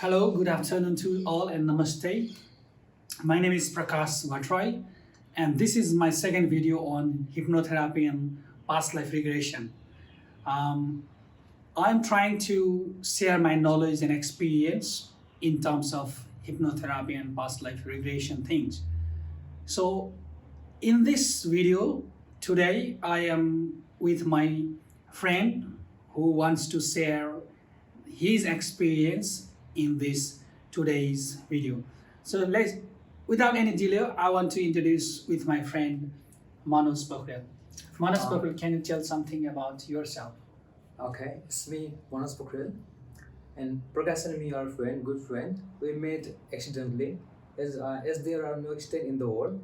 Hello, good afternoon to all and namaste. My name is Prakash Vatrai and this is my second video on hypnotherapy and past life regression. Um, I'm trying to share my knowledge and experience in terms of hypnotherapy and past life regression things. So, in this video today, I am with my friend who wants to share his experience in this today's video. So let's, without any delay, I want to introduce with my friend Manoj Pokhrel. Manoj Pokhrel, can you tell something about yourself? Okay, it's me, Manas Pokhrel, and Prakash and me are friend, good friend. We met accidentally, as there are no accident in the world,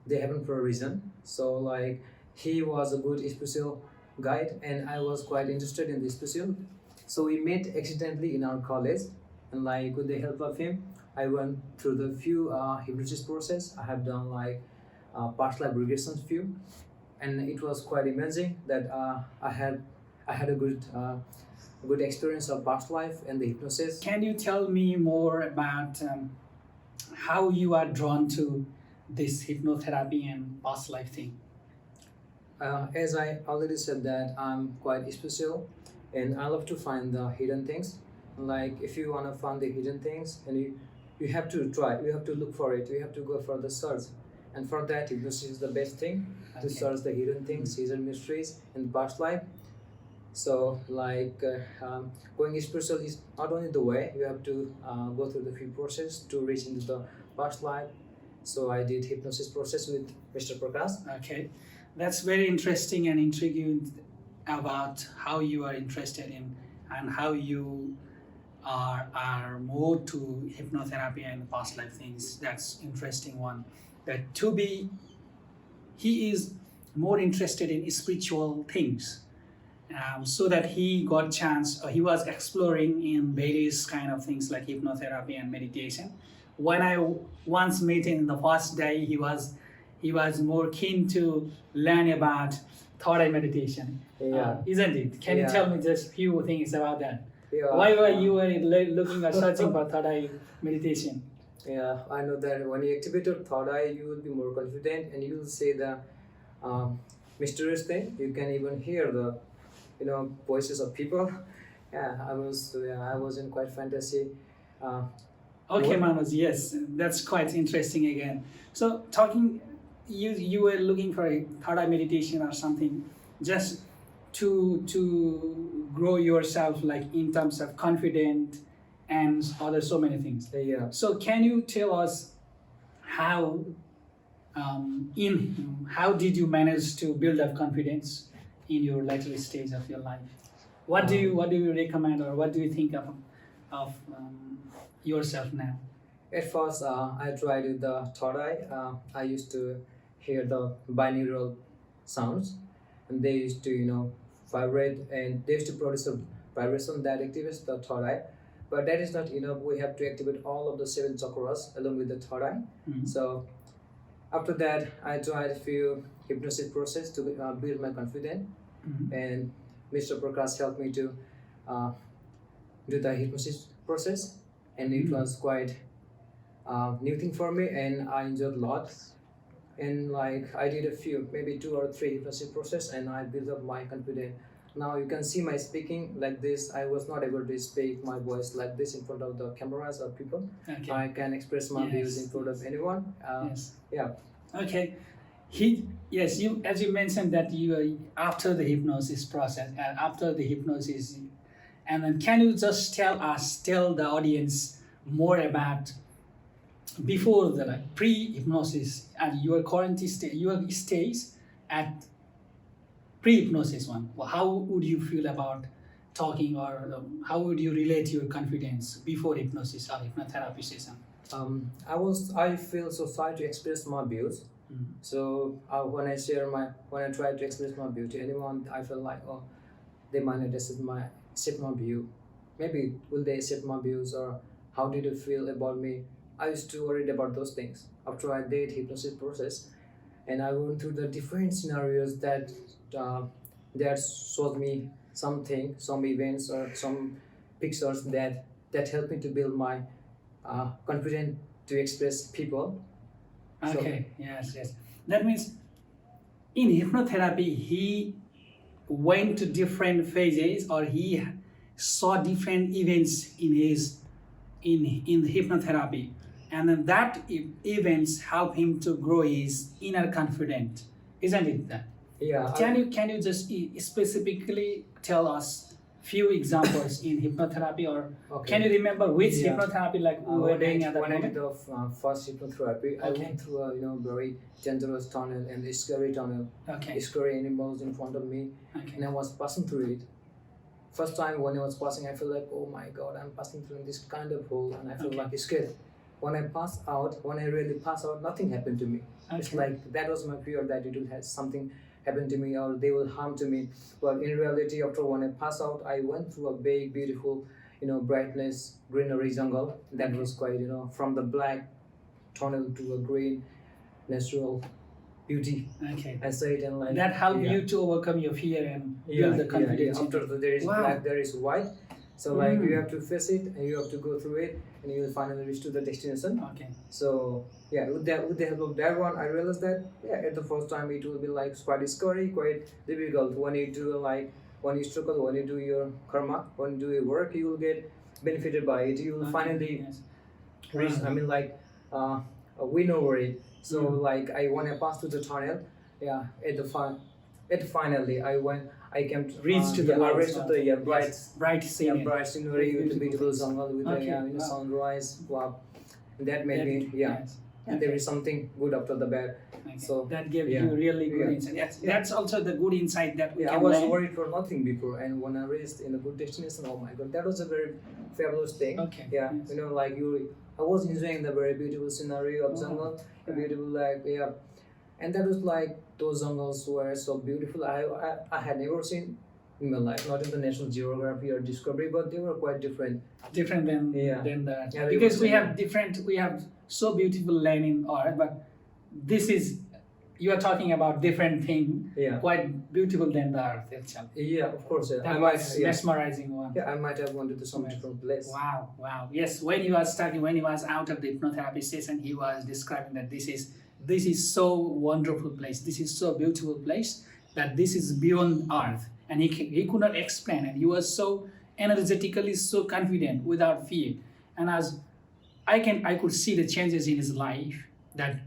they happen for a reason. So he was a good special guide, and I was quite interested in the special. So we met accidentally in our college, and with the help of him, I went through the few hypnosis process. I have done past life regression few, and it was quite amazing that I had a good experience of past life and the hypnosis. Can you tell me more about how you are drawn to this hypnotherapy and past life thing? As I already said that I'm quite special, and I love to find the hidden things. If you want to find the hidden things, and you have to try, you have to look for it, you have to go for the search, and for that hypnosis is the best thing to Okay. search the hidden things, hidden mysteries in past life. So going spiritual is not only the way, you have to go through the few process to reach into the past life. So I did hypnosis process with Mr. Prakash. Okay, that's very interesting and intriguing about how you are interested in and how you are more to hypnotherapy and past life things. That's interesting one. That to be, he is more interested in spiritual things. So that he got chance, he was exploring in various kind of things like hypnotherapy and meditation. When I once met him the first day, he was more keen to learn about thought eye meditation. Yeah. Isn't it? Can you Yeah. tell me just few things about that? Yeah. Why were you looking or searching for thought eye meditation? Yeah, I know that when you activate your third eye, you will be more confident, and you will say the mysterious thing. You can even hear the voices of people. I was in quite fantasy. Uh, Okay, What? Manoj, yes, that's quite interesting again. So talking, you were looking for a third eye meditation or something, just to grow yourself like in terms of confident and other so many things. yeah. So can you tell us how how did you manage to build up confidence in your later stage of your life? What do you recommend or what do you think of yourself now? At first, I tried with the third eye. I used to hear the binaural sounds, and they used to vibrate, and they used to produce a vibration that activates the third eye. But that is not enough. We have to activate all of the seven chakras along with the third eye. Mhm. So after that, I tried a few hypnosis process to build my confidence, Mhm. and Mr. Prakash helped me to uh, do the hypnosis process, and it Mhm. was quite new thing for me, and I enjoyed a lot. And I did a few, maybe 2 or 3 hypnosis process, and I built up my confidence. Now you can see my speaking like this. I was not able to speak my voice like this in front of the cameras or people. Okay. I can express my views in Yes. front of anyone. Yes. Yeah. Okay. Yes, you as you mentioned that you after the hypnosis process and after the hypnosis, and then can you just tell the audience more about before the like pre-hypnosis and your current state, your stage at pre-hypnosis one. Well, how would you feel about talking or how would you relate your confidence before hypnosis or hypnotherapy session? I feel so shy to express my views. Mhm. So when I try to express my view to anyone, I feel like, oh, they might not accept my view. Maybe will they accept my views, or how did you feel about me? I used to worry about those things. After I did hypnosis process, and I went through the different scenarios uh, that showed me something, some events or some pictures that that helped me to build my confidence to express people. So- Okay, yes, yes. That means in hypnotherapy, he went to different phases, or he saw different events in his in the hypnotherapy, and then that events help him to grow his inner confidence, isn't it? That Yeah, can you just specifically tell us few examples in hypnotherapy, or Okay. can you remember which Yeah. hypnotherapy like we were doing at that when I moment? did the first hypnotherapy, I Okay. went through a very dangerous tunnel and scary tunnel, Okay, scary animals in front of me, and okay, I was passing through it. First time when I was passing, I felt like, oh my god, I'm passing through this kind of hole, and I felt Okay. like scared. When I really passed out, nothing happened to me. It's Okay. like that was my fear that it will have something happen to me or they will harm to me. But in reality, after when I passed out, I went through a big, beautiful, brightness, greenery jungle. That Okay. was quite, from the black tunnel to a green, natural beauty. okay. I saw it and like That helped yeah. you to overcome your fear and Yeah, build the confidence. in After you. there is Wow. black, there is white. So like Mm. you have to face it and you have to go through it and you will finally reach to the destination. Okay. So yeah, with the help of that one, I realized that at the first time it will be like quite scary, quite difficult. When you do when you struggle, when you do your karma, when you do your work, you will get benefited by it. You will Okay, finally yes. reach. Wow. I mean like win over it. So Mm. like when I passed through the tunnel, yeah, finally I came to Reach to the I goal, reached to the bright. Yes. Bright scenery. Bright scenery with the Beautiful beautiful things. jungle with Okay, the wow. sunrise. Wow, and that made me Yes. And there is something good after the bad. Okay. So, that gave yeah. you really good Yeah. insight. Yes. Yeah. That's also the good insight that we Yeah, I can was learn. worried for nothing before, and when I reached in a good destination, oh my god, that was a very fabulous thing. Okay. Yeah, Yes. like I was enjoying the very beautiful scenery of Oh, jungle, a right. beautiful and that was like those jungles were so beautiful. I had never seen in my life, not in the National Geography or Discovery, but they were quite different. Different than Yeah. that. Yeah, they Because were we have different. we have so beautiful land in Earth, but this is, you are talking about different thing, Yeah, quite beautiful than the Earth itself. yeah, of course. Yeah. That I might, was yeah. mesmerizing one. Yeah, I might have wanted to some Right. different place. Wow, wow. Yes, when he was out of the hypnotherapy session, he was describing that this is so wonderful place. This is so beautiful place that this is beyond Earth, and he could not explain, and he was so energetically so confident without fear. And as I could see the changes in his life, that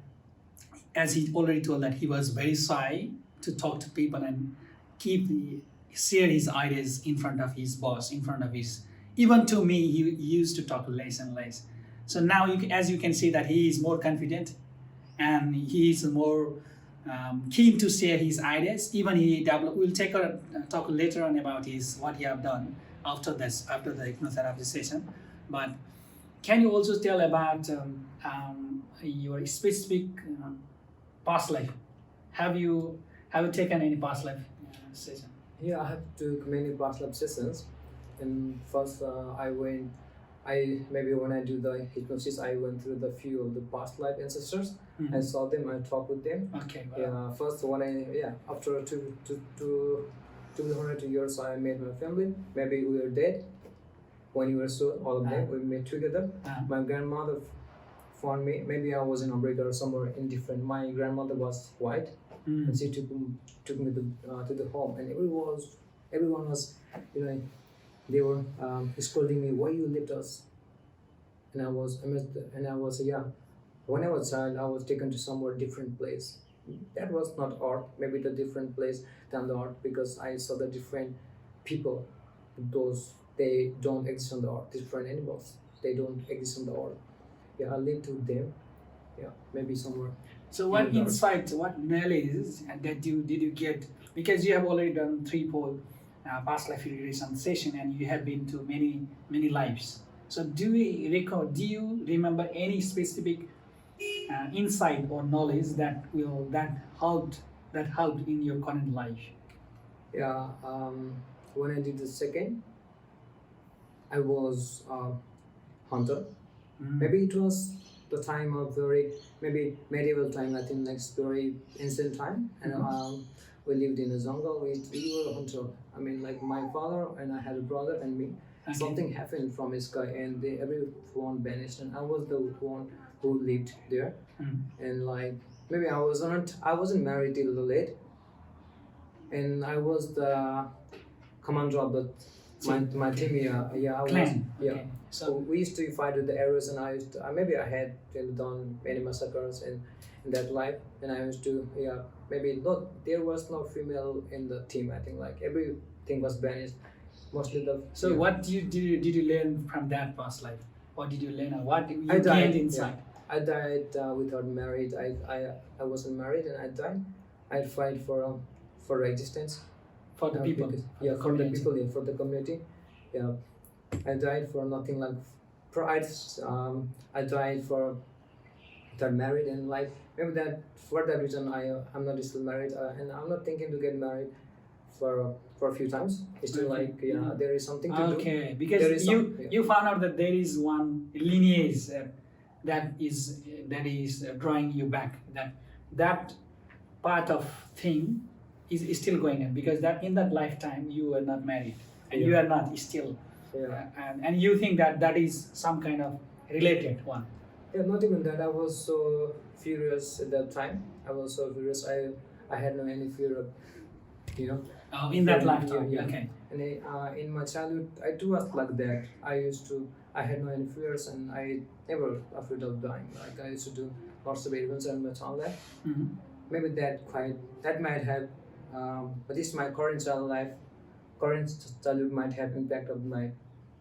as he already told that he was very shy to talk to people and share his ideas in front of his boss, in front of his, even to me, he used to talk less and less. So now, as you can see, that he is more confident, and he is more keen to share his ideas. Even we'll talk later on about what he have done after the hypnotherapy session. But can you also tell about your specific past life? Have you taken any past life session? Yeah, I have took many past life sessions. And first, maybe when I do the hypnosis, I went through the few of the past life ancestors. I saw them, I talked with them. Okay. Wow. Yeah, first after 200 years, I met my family. Maybe we were dead when we were so all of them. We met together. My grandmother found me. Maybe I was in America or somewhere indifferent. My grandmother was white, and she took me to the home, and everyone was, they were scolding me, why you left us? And I was when I was a child, I was taken to somewhere different place. That was not art, maybe the different place than the art, because I saw the different people. They don't exist on the earth. Different animals, they don't exist on the earth. Yeah, I lived with them. Yeah, maybe somewhere. So what in the earth. insight, what knowledge that did you get? Because you have already done threefold past life regression session, and you have been to many lives. So do you remember any specific insight or knowledge that helped in your current life? Yeah, when I did the second, I was hunter. Maybe it was the time of maybe medieval time, I think, next very ancient time, and we lived in a jungle. We were a hunter. I mean, like my father and I had a brother and me, Okay. Something happened from the sky, and everyone vanished, and I was the one who lived there. Mm. And like maybe I wasn't married till late, and I was the commander of the my Okay. team. I was. Clan. Yeah. Okay. So So we used to fight with the arrows, and I used to, maybe I had done many massacres in that life, and I used to maybe not there was no female in the team. I think like everything was banished, mostly the. so yeah. what did you learn from that past life? What did you learn? Or what you I died, gained inside? I died without married. I wasn't married, and I died. I fight for existence. For the people. Because, for the for the community. people, for the community. Yeah, I died for nothing like pride. I died for that married, and like maybe that for that reason I'm not still married, and I'm not thinking to get married for a few times. It's still Okay. like there is something to do. Okay, because There is you some- yeah. you found out that there is one lineage that is drawing you back. That part of thing is still going on, because that in that lifetime you were not married and you Yeah. are not still, Yeah. and you think that is some kind of related one. Yeah, not even that. I was so furious at that time. I was so furious. I had no any fear of, Oh, in that Yeah, lifetime. yeah. Okay. And in my childhood, I too was like that. I had no any fears, and I never afraid of dying. Like I used to do lots of events and all that. Mhm. Maybe that might have, but this my current childhood might have impact of my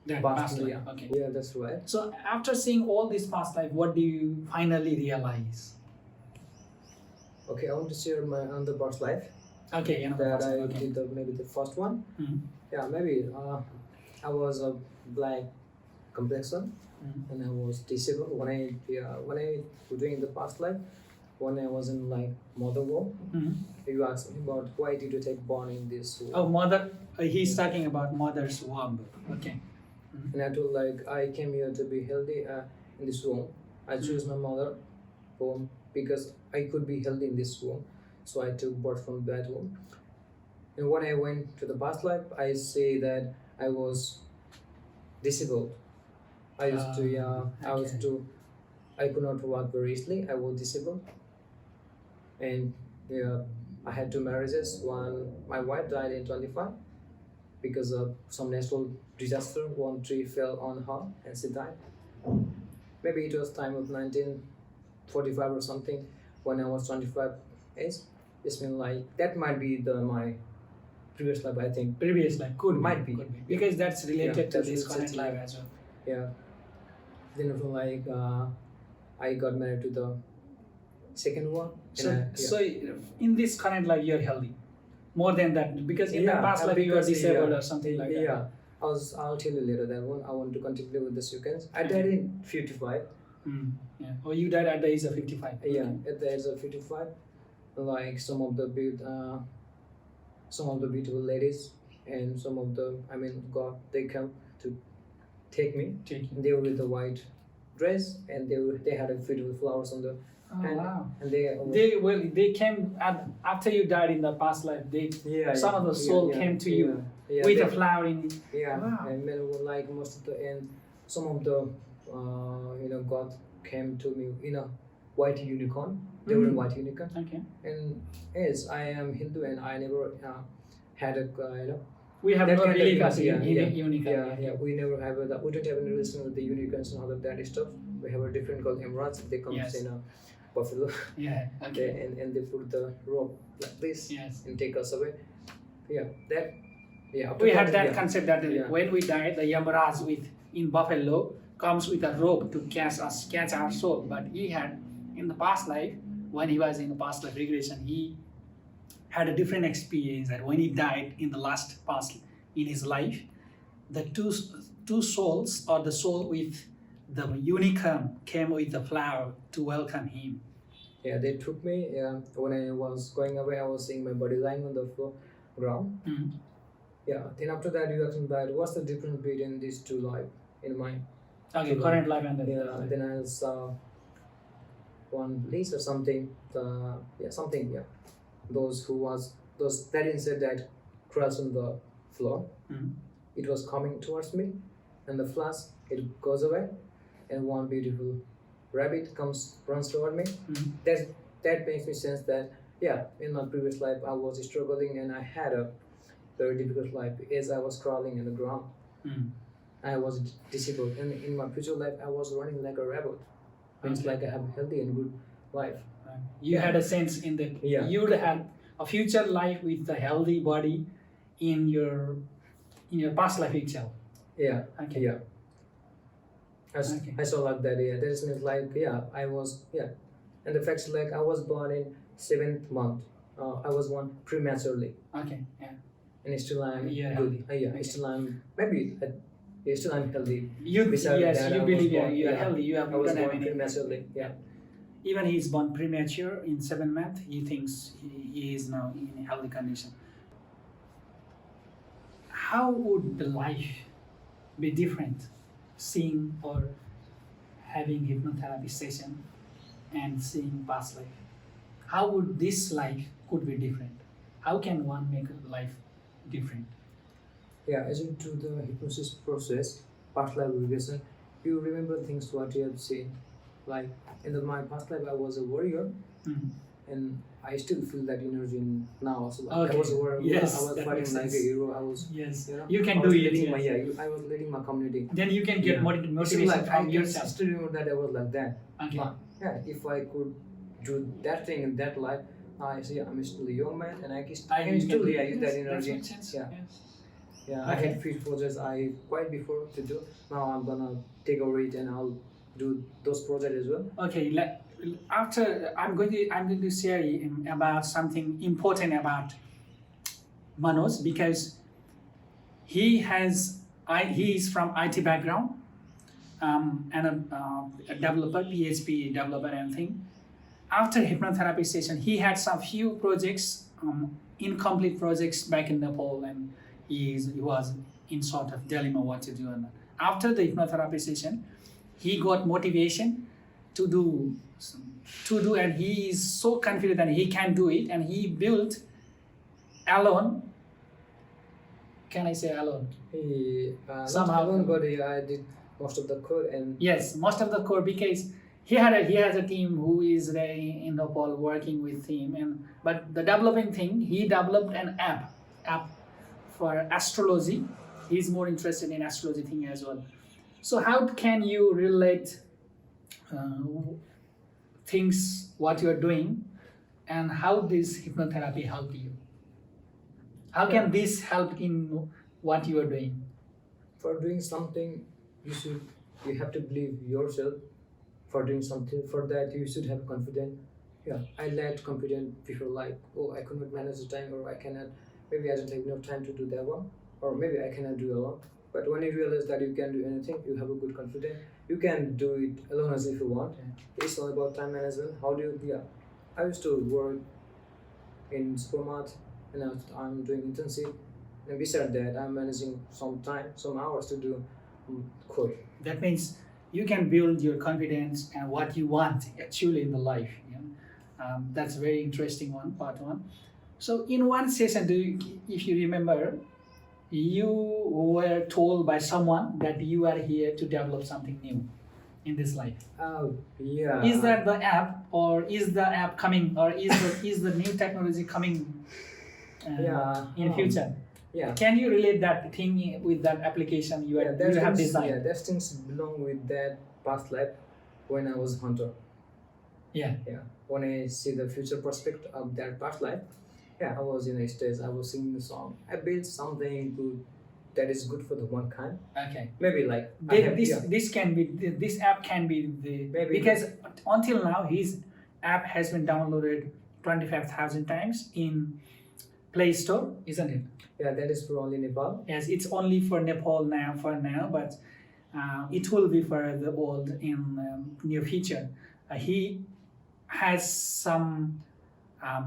That past. past life. Yeah. Okay. Yeah, that's right. So after seeing all this past life, what do you finally realize? Okay, I want to share my another past life Okay, that past I life. Okay. did maybe the first one. Mhm. Yeah, maybe I was a black complexion, Mhm. and I was disabled when I was doing the past life, when I was in like mother womb. Mhm. You asked me about why did you take born in this womb? Oh, mother. He's talking about mother's womb. Okay. And I told like I came here to be healthy in this womb. I chose my mother womb because I could be healthy in this womb, so I took birth from that womb. And when I went to the past life, I say that I was disabled. I used to okay. I could not walk very easily. I was disabled, and I had two marriages. One, my wife died in 25 because of some natural disaster. One tree fell on her and she died. Maybe it was time of 1945 or something when I was 25 age. It's been like that might be my previous life. I think. Previous life could Might be. could because that's related to that's this related current to life life. as well. Yeah. Then after like I got married to the second one. So, and so in this current life, you're healthy. More than that, because in the past life you were because, disabled or something like that. Yeah, I'll tell you later that one. I want to continue with the sequence. I died in 55. Mm, yeah. Oh, you died at the age of 55. Yeah, Okay. at the age of 55. Like some of the beautiful ladies and some of the God, they come to take me. Taking. They were with the white dress, and they had a beautiful flowers on the Oh, hand, wow. and They came after you died in the past life. Some of the soul came to you with a flower in it. Yeah, Wow. and then like most of the and some of the God came to me in a white unicorn. They were in white unicorn, Okay. and yes, I am Hindu, and I never had a We have that no kind of religious unicorn, unicorn. we never have a, we don't have any relation with the unicorns and all of that stuff. We have a different called emeralds. They come Yes. in a buffalo, Yeah. Okay. and they put the rope like this Yes. and take us away. Yeah, that. Yeah, after We had that yeah. concept that Yeah. when we die, the Yamaraj in Buffalo comes with a rope to catch our soul. But he had in the past life, when he was in the past life regression, he had a different experience that when he died in the last past in his life, the two souls, or the soul with the unicorn, came with the flower to welcome him. Yeah, they took me. When I was going away, I was seeing my body lying on the ground. Mhm. Yeah. Then after that, you asked me about what's the difference between these two life in mine. Okay, current life and the Yeah. Then I saw one lease or something. Something. Yeah. Those that insect that crashed on the floor. Mhm. It was coming towards me, and the flash it goes away, and one beautiful rabbit runs toward me. That makes me sense that yeah, in my previous life I was struggling and I had a very difficult life as I was crawling in the ground. I was disabled, and in my future life I was running like a rabbit. Means like I have a healthy and good life. You had a sense in that you would have a future life with a healthy body in your past life itself. Yeah. Okay. Yeah. I saw like that. Yeah. That is means like I was and the fact is like I was born in 7th month. I was born prematurely. Okay. Yeah. And still I'm Yeah. good. Still I'm maybe. Still I'm healthy. You Besides that, you I believe was born, you are healthy. You have I was don't have born any. prematurely. Yeah. Even he's born premature in 7th month, he thinks he is now in a healthy condition. How would the life be different seeing or having hypnotherapy session and seeing past life? How would this life could be different? How can one make a life different? Yeah, as you do the hypnosis process, past life regression, you remember things what you have seen. Like my past life, I was a warrior, and I still feel that energy now. Also, like I was a warrior. Yes, I was that fighting makes like a sense. hero. I was. Yes, You know, you can I do was it. leading Yes. I was leading my community. Then you can get Yeah. motivation Like, from I yourself. still remember that I was like that. Okay. Like, yeah, if I could do that thing in that life, I see I'm still a young man and I can You still do use that That energy. makes sense. Yeah. Yes. Yeah, I Okay. had few projects I quite before to do. Now I'm gonna take over it and I'll do those projects as well. Okay. After I'm going to share about something important about Manoj, because he is from IT background, and a developer, PHP developer and thing. After hypnotherapy session, he had some few projects, incomplete projects back in Nepal, and he was in sort of dilemma what to do. And after the hypnotherapy session, he got motivation to do, and he is so confident that he can do it, and he built alone. Can I say alone? Somehow, but I did most of the code and Yes, most of the core, because he has a team who is there in Nepal working with him, but the developing thing, he developed an app for astrology. He's more interested in astrology thing as well. So how can you relate things what you are doing, and how this hypnotherapy help you? How can this help in what you are doing? for doing something you have to believe yourself. For doing something, for that you should have confidence. Yeah, I lacked confidence before, like, oh, I could not manage the time, or I cannot, maybe I don't have enough time to do that one, or maybe I cannot do alone. But when you realize that you can do anything, you have a good confidence, you can do it alone as if you want. It's all about time management. How do you, I used to work in supermarket, and now I'm doing internship, and besides that I'm managing some time, some hours to do code. That means you can build your confidence and what you want actually in the life. That's very interesting one, part one. So in one session, if you remember, you were told by someone that you are here to develop something new in this life. Oh, yeah. Is that the app, or is the app coming, or is the new technology coming in future? Yeah. Can you relate that thing with that application you have designed? Yeah, those things belong with that past life when I was a hunter. Yeah. Yeah. When I see the future prospect of that past life, I was in a stage, I was singing a song. I built something good that is good for the mankind. Okay. Maybe like this app can be because until now his app has been downloaded 25,000 times in Play Store, isn't it? Yeah, that is for only Nepal. Yes, it's only for Nepal for now, but it will be for the world in near future. He has some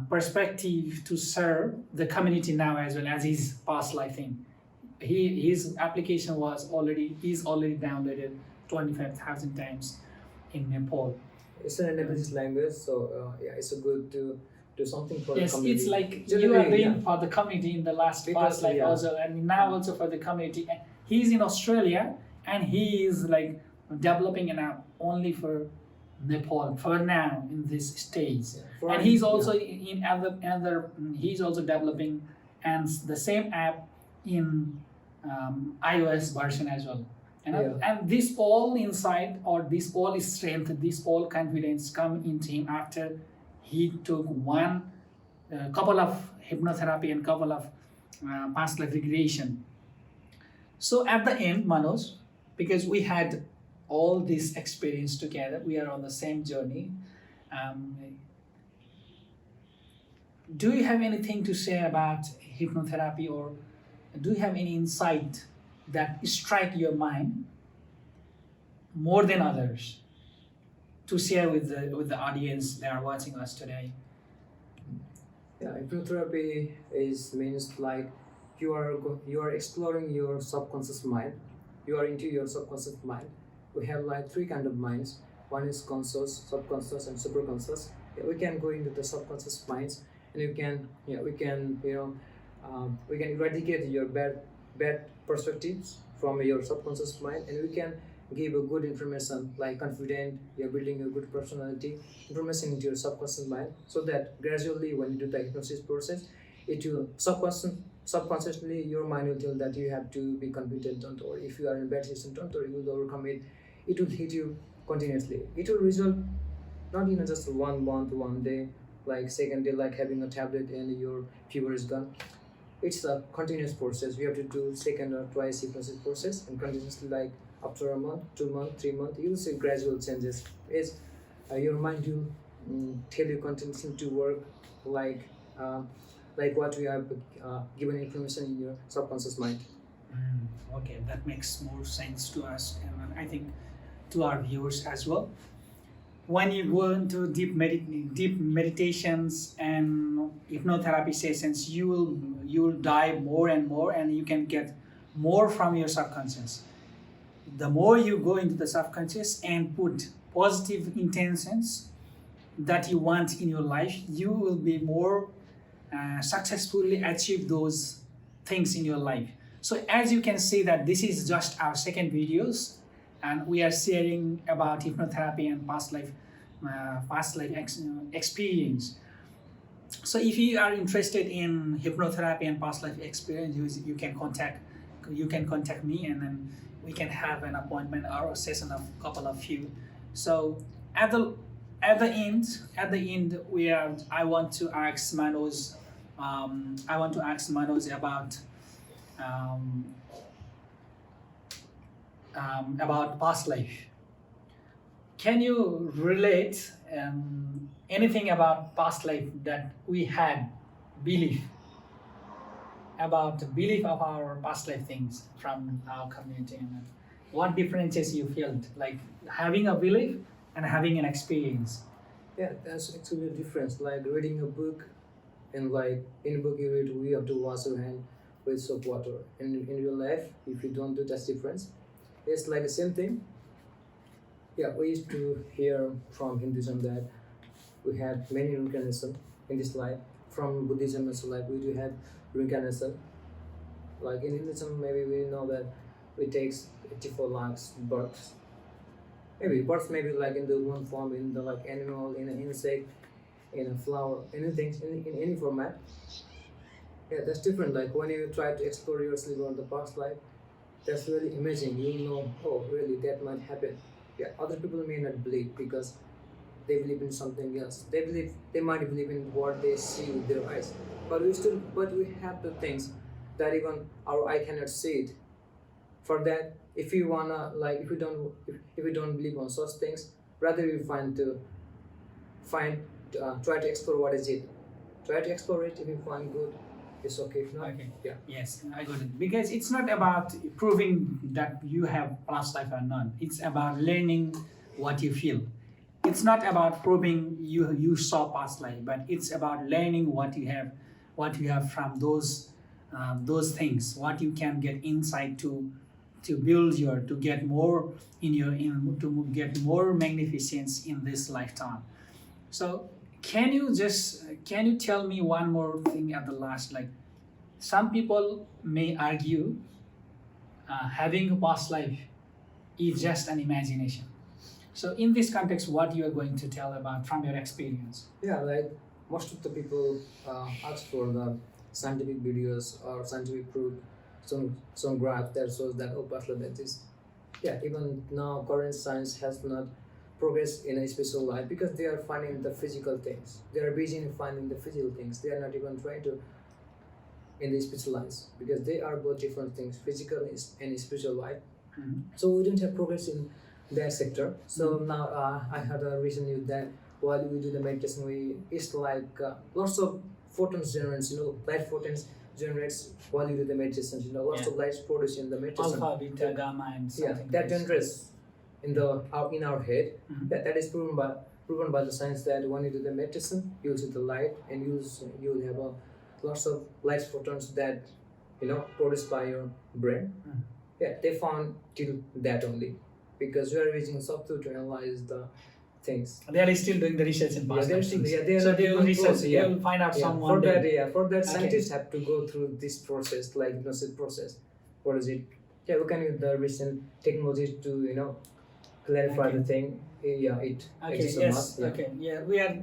perspective to serve the community now as well as his past life thing. His application is already downloaded 25,000 times in Nepal. It's an Nepalese language, so it's a good to do something for the community. It's like you are doing for the community in the past life also, and now also for the community. He's in Australia, and he is like developing an app only for Nepal for now in this stage. For And an- he's also in other he's also developing and the same app in iOS version as well. And this all insight or this all strength, this all confidence come into him after he took one couple of hypnotherapy and couple of past life regression. So at the end, Manoj, because we had all this experience together, we are on the same journey. Um, do you have anything to say about hypnotherapy, or do you have any insight that strike your mind more than others to share with the audience that are watching us today? Yeah, hypnotherapy is means like you are exploring your subconscious mind. You are into your subconscious mind. We have like three kind of minds. One is conscious, subconscious, and superconscious. Yeah, we can go into the subconscious minds, and we can eradicate your bad perspectives from your subconscious mind, and we can give a good information like confident. You're building a good personality information into your subconscious mind, so that gradually when you do the hypnosis process, it will subconsciously your mind will tell that you have to be confident, don't worry. If you are in a bad situation, don't worry, you will overcome it. It will hit you continuously. It will result not in just 1 month, 1 day, like second day, like having a tablet and your fever is gone. It's a continuous process. We have to do second or twice hypnosis process and continuously, like after a month, 2 months, 3 months, you will see gradual changes. Is your mind will tell you continuously to work like what we have given information in your subconscious mind. Okay, that makes more sense to us, and I think to our viewers as well. When you go into deep meditations and hypnotherapy sessions, you will dive more and more, and you can get more from your subconscious. The more you go into the subconscious and put positive intentions that you want in your life, you will be more successfully achieve those things in your life. So as you can see that this is just our second videos, and we are sharing about hypnotherapy and past life experience. So if you are interested in hypnotherapy and past life experience, you can contact me, and then we can have an appointment or a session of couple of you. So at the end I want to ask Manoj um, about past life. Can you relate anything about past life that we had belief about the belief of our past life things from our community, and what differences you felt like having a belief and having an experience? Yeah, that's actually a difference. Like reading a book, and like in a book you read, we have to wash your hand with soap water. And in real life, if you don't do that difference, it's like the same thing. Yeah, we used to hear from Hinduism that we had many reincarnations in this life. From Buddhism also, like we do have reincarnation. Like in Hinduism, maybe we know that it takes 84 lakhs births. Maybe births, maybe like in the one form, in the like animal, in an insect, in a flower, anything, in any format. Yeah, that's different. Like when you try to explore yourself on the past life, that's really amazing. You know, oh, really, that might happen. Yeah, other people may not believe because they believe in something else. They might believe in what they see with their eyes. But we have the things that even our eye cannot see it. For that, if you wanna like, if you don't believe on such things, rather you try to explore what is it. Try to explore it. If you find good, it's okay. If not, Okay. yeah. Yes, I got it. Because it's not about proving that you have past life or not. It's about learning what you feel. It's not about proving you saw past life, but it's about learning what you have from those things. What you can get insight to build to get more to get more magnificence in this lifetime. So can you tell me one more thing at the last? Like some people may argue having a past life is just an imagination. So in this context, what you are going to tell about from your experience? Yeah, like most of the people ask for the scientific videos or scientific proof, some graph that shows that oh, past life like this. Yeah, even now current science has not progressed in a spiritual life because they are finding the physical things. They are busy in finding the physical things. They are not even trying to in the spiritual lives because they are both different things, physical and spiritual life. Mhm. So we don't have progress in that sector. So now I had a recent news that while we do the meditation, it's like lots of photons generates, light photons generates while you do the meditation. Lots Yeah. of lights produced in the meditation. Alpha, beta, gamma, and Yeah, something. that like this. generates in our head. Mhm. That is proven by the science that when you do the meditation, you will see the light and you will have lots of light photons that produced by your brain. Mhm. Yeah, they found till that only because we are using software to analyze the things. They are still doing the research in past they're life still, things. yeah, they are So not they will even research. close, They yeah. will find out Yeah, some for one that, day. yeah, for that, Okay. scientists have to go through this process, like hypnosis process. What is it? Yeah, we can use the recent technologies to clarify Okay. the thing. Yeah, it Okay. exists or Yes. not. Yeah. Okay. Yeah. We are.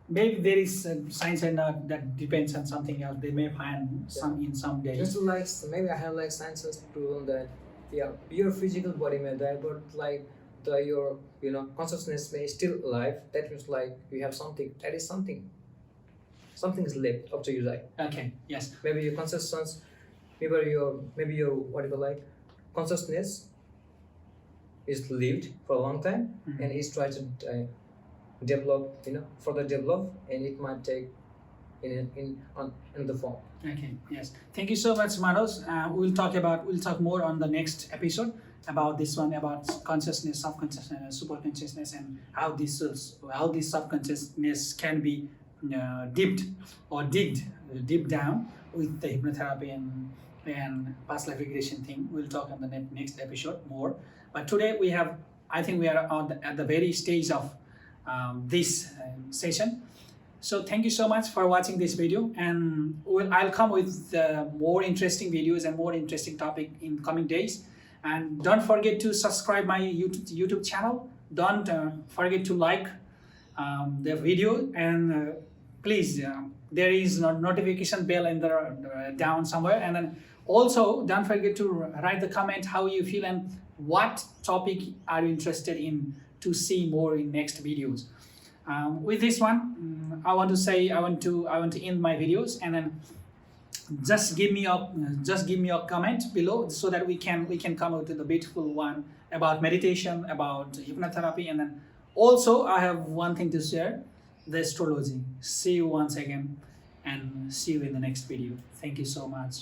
Maybe there is science and that depends on something else. They may find some in some days. Just like maybe I have like science has proven that your physical body may die, but like your consciousness may still alive. That means like you have something. That is something. Something is left after you die. Okay. Yes. Maybe your consciousness, maybe your whatever like consciousness is lived for a long time Mhm. and is trying to develop, further develop, and it might take in the form. Okay. Yes. Thank you so much, Manos. We'll talk more on the next episode about this one, about consciousness, subconsciousness, and super consciousness, and how this subconsciousness can be dipped or deep down with the hypnotherapy and past life regression thing. We'll talk on the next episode more. But today I think we are at the very stage of this session. So thank you so much for watching this video, and I'll come with more interesting videos and more interesting topic in coming days. And don't forget to subscribe my YouTube channel. Don't forget to like the video, and please there is notification bell in the down somewhere, and then also don't forget to write the comment how you feel and what topic are you interested in to see more in next videos. With this one, I want to end my videos, and then just give me a comment below so that we can come out with a beautiful one about meditation, about hypnotherapy, and then also I have one thing to share: the astrology. See you once again, and see you in the next video. Thank you so much.